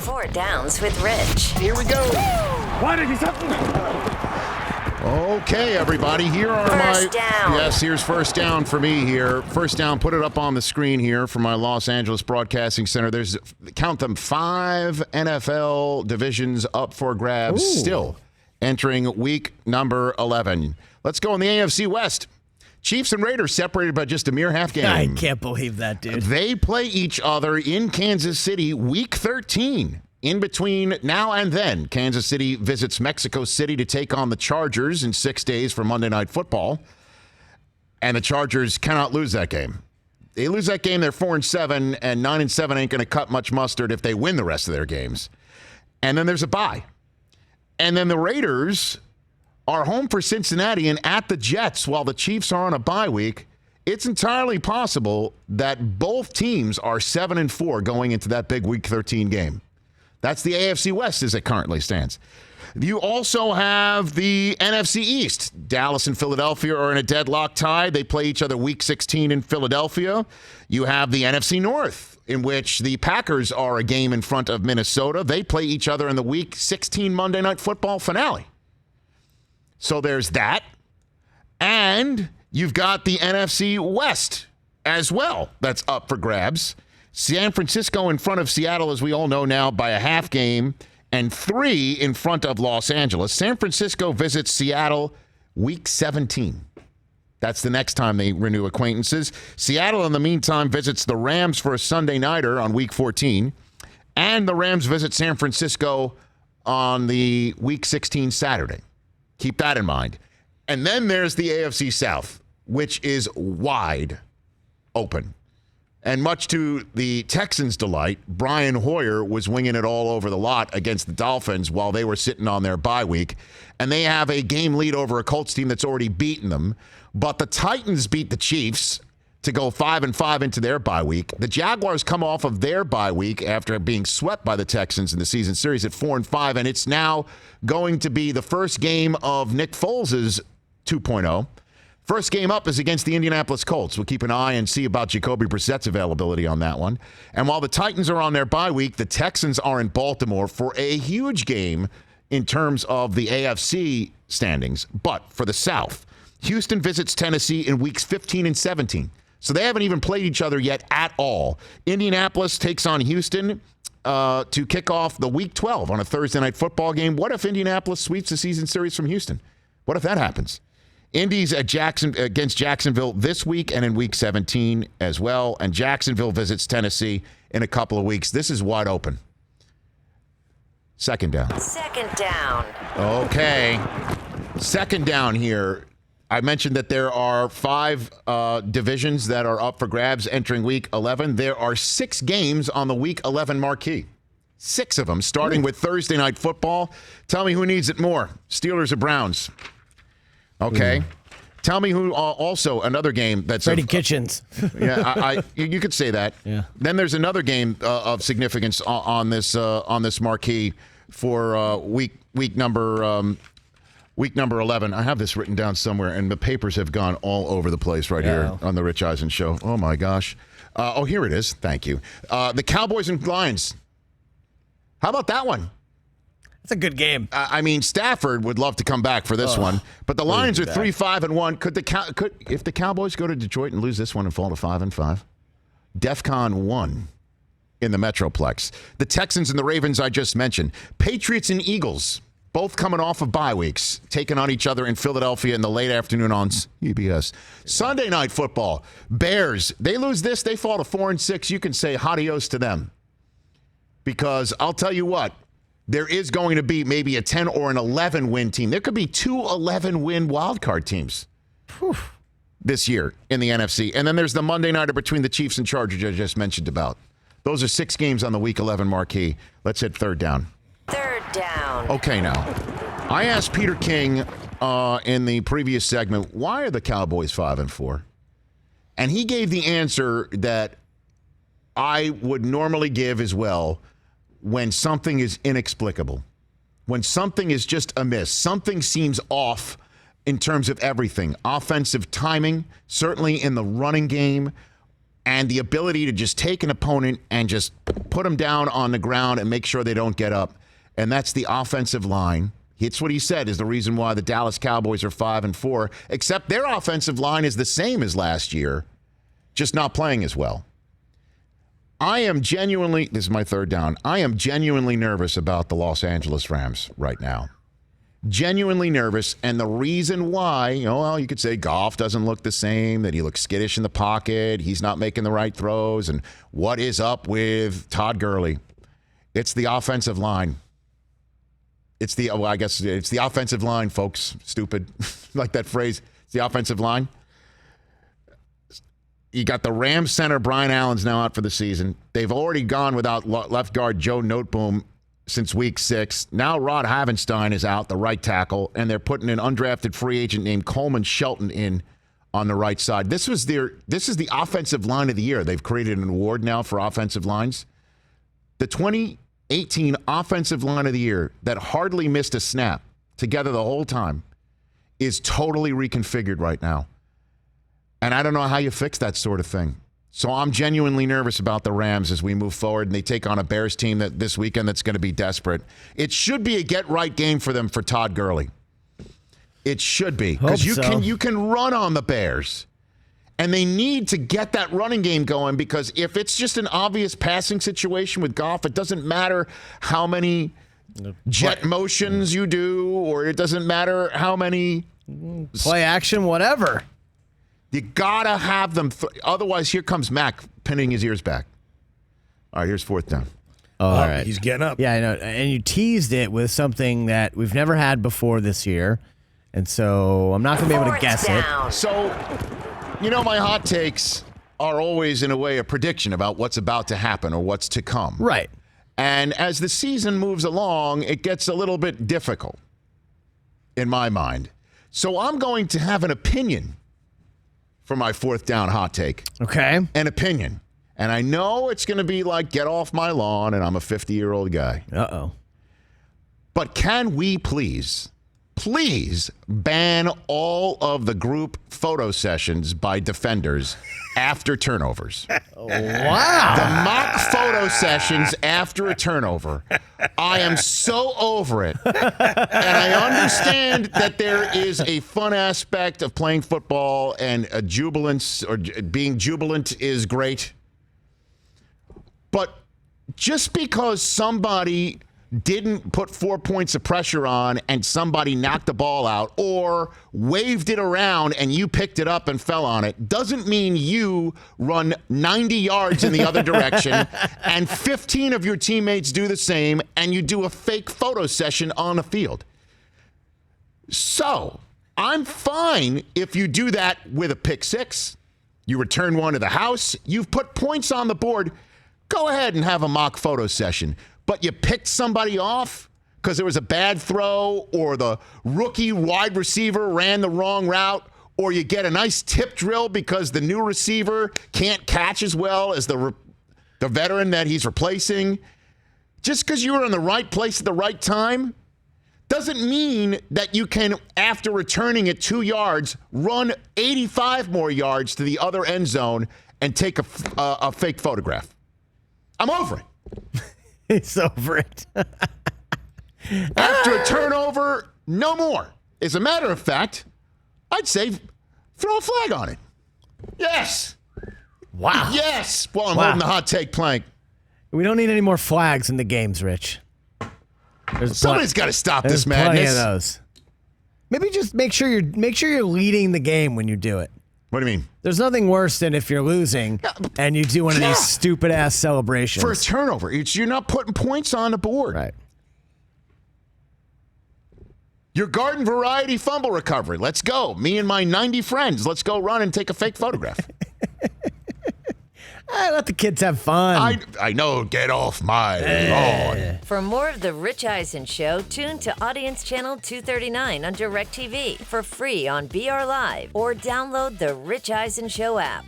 Four Downs with Rich. Here we go. Okay, everybody, here are First down. Yes, here's first down for me here. First down, put it up on the screen here for my Los Angeles Broadcasting Center. There's, count them, 5 NFL divisions up for grabs still entering week number 11. Let's go in the AFC West. Chiefs and Raiders separated by just a mere half game. I can't believe that, dude. They play each other in Kansas City week 13. In between now and then, Kansas City visits Mexico City to take on the Chargers in 6 days for Monday Night Football. And the Chargers cannot lose that game. They lose that game, they're 4-7, and 9-7 ain't going to cut much mustard if they win the rest of their games. And then there's a bye. And then the Raiders are home for Cincinnati and at the Jets while the Chiefs are on a bye week. It's entirely possible that both teams are 7-4 going into that big Week 13 game. That's the AFC West as it currently stands. You also have the NFC East. Dallas and Philadelphia are in a deadlock tie. They play each other Week 16 in Philadelphia. You have the NFC North, in which the Packers are a game in front of Minnesota. They play each other in the Week 16 Monday Night Football finale. So there's that. And you've got the NFC West as well that's up for grabs. San Francisco in front of Seattle, as we all know now, by a half game, and 3 in front of Los Angeles. San Francisco visits Seattle week 17. That's the next time they renew acquaintances. Seattle, in the meantime, visits the Rams for a Sunday nighter on week 14. And the Rams visit San Francisco on the week 16 Saturday. Keep that in mind. And then there's the AFC South, which is wide open. And much to the Texans' delight, Brian Hoyer was winging it all over the lot against the Dolphins while they were sitting on their bye week. And they have a game lead over a Colts team that's already beaten them. But the Titans beat the Chiefs to go 5-5 into their bye week. The Jaguars come off of their bye week after being swept by the Texans in the season series at 4-5. And it's now going to be the first game of Nick Foles' 2.0. First game up is against the Indianapolis Colts. We'll keep an eye and see about Jacoby Brissett's availability on that one. And while the Titans are on their bye week, the Texans are in Baltimore for a huge game in terms of the AFC standings. But for the South, Houston visits Tennessee in weeks 15 and 17. So they haven't even played each other yet at all. Indianapolis takes on Houston to kick off the week 12 on a Thursday night football game. What if Indianapolis sweeps the season series from Houston? What if that happens? Indy's at against Jacksonville this week and in week 17 as well. And Jacksonville visits Tennessee in a couple of weeks. This is wide open. Second down. Second down. Okay. Second down here. I mentioned that there are 5 divisions that are up for grabs entering week 11. There are 6 games on the week 11 marquee. 6 of them, starting with Thursday night football. Tell me who needs it more, Steelers or Browns? Okay. Tell me who also another game that's Freddie Kitchens. Yeah, you could say that. Yeah. Then there's another game of significance on this marquee for week number 11. I have this written down somewhere, and the papers have gone all over the place right here on the Rich Eisen Show. Oh my gosh. Here it is. Thank you. The Cowboys and Lions. How about that one? It's a good game. I mean, Stafford would love to come back for this one, but the Lions are 3-5-1. Could if the Cowboys go to Detroit and lose this one and fall to 5-5? DEFCON 1 in the Metroplex. The Texans and the Ravens I just mentioned. Patriots and Eagles, both coming off of bye weeks, taking on each other in Philadelphia in the late afternoon on CBS. Sunday night football. Bears, they lose this, they fall to 4-6. You can say adios to them. Because I'll tell you what, there is going to be maybe a 10 or an 11 win team. There could be 2 11-win wildcard teams this year in the NFC. And then there's the Monday nighter between the Chiefs and Chargers I just mentioned about. Those are 6 games on the Week 11 marquee. Let's hit third down. Third down. Okay, now, I asked Peter King in the previous segment, why are the Cowboys 5-4? And he gave the answer that I would normally give as well. When something is inexplicable, when something is just amiss, something seems off in terms of everything. Offensive timing, certainly in the running game, and the ability to just take an opponent and just put them down on the ground and make sure they don't get up. And that's the offensive line. It's what he said is the reason why the Dallas Cowboys are 5-4, except their offensive line is the same as last year, just not playing as well. This is my third down. I am genuinely nervous about the Los Angeles Rams right now. Genuinely nervous. And the reason why, you could say Goff doesn't look the same, that he looks skittish in the pocket, he's not making the right throws, and what is up with Todd Gurley? It's the offensive line. It's the offensive line, folks. Stupid. Like that phrase. It's the offensive line. You got the Rams center, Brian Allen's now out for the season. They've already gone without left guard Joe Noteboom since week 6. Now Rod Havenstein is out, the right tackle, and they're putting an undrafted free agent named Coleman Shelton in on the right side. This is the offensive line of the year. They've created an award now for offensive lines. The 2018 offensive line of the year that hardly missed a snap together the whole time is totally reconfigured right now. And I don't know how you fix that sort of thing. So I'm genuinely nervous about the Rams as we move forward and they take on a Bears team this weekend that's going to be desperate. It should be a get-right game for them for Todd Gurley. It should be. Because you can run on the Bears. And they need to get that running game going because if it's just an obvious passing situation with Goff, it doesn't matter how many jet motions you do, or it doesn't matter how many play action, whatever. You gotta have them. Otherwise, here comes Mac pinning his ears back. All right, here's fourth down. Oh, all right. He's getting up. Yeah, I know. And you teased it with something that we've never had before this year. And so I'm not going to be able to guess it. So, my hot takes are always, in a way, a prediction about what's about to happen or what's to come. Right. And as the season moves along, it gets a little bit difficult in my mind. So I'm going to have an opinion for my fourth down hot take. Okay. An opinion. And I know it's going to be like, get off my lawn, and I'm a 50-year-old guy. Uh-oh. But can we please ban all of the group photo sessions by defenders after turnovers? Wow. The mock photo sessions after a turnover. I am so over it. And I understand that there is a fun aspect of playing football and a jubilance, or being jubilant is great. But just because somebody didn't put 4 points of pressure on and somebody knocked the ball out or waved it around and you picked it up and fell on it doesn't mean you run 90 yards in the other direction and 15 of your teammates do the same and you do a fake photo session on the field. So I'm fine if you do that with a pick six. You return one to the house. You've put points on the board. Go ahead and have a mock photo session. But you picked somebody off because there was a bad throw or the rookie wide receiver ran the wrong route, or you get a nice tip drill because the new receiver can't catch as well as the veteran that he's replacing. Just because you were in the right place at the right time doesn't mean that you can, after returning it 2 yards, run 85 more yards to the other end zone and take a fake photograph. I'm over it. It's over it. After a turnover, no more. As a matter of fact, I'd say throw a flag on it. Yes. Wow. Yes. Well, I'm holding the hot take plank. We don't need any more flags in the games, Rich. Somebody's got to stop There's this madness. plenty of those. Maybe just make sure you're leading the game when you do it. What do you mean? There's nothing worse than if you're losing and you do one of these stupid ass celebrations for a turnover. You're not putting points on the board. Right. Your garden variety fumble recovery. Let's go. Me and my 90 friends. Let's go run and take a fake photograph. Let the kids have fun. I know. Get off my lawn. For more of The Rich Eisen Show, tune to Audience Channel 239 on DirecTV for free on BR Live or download the Rich Eisen Show app.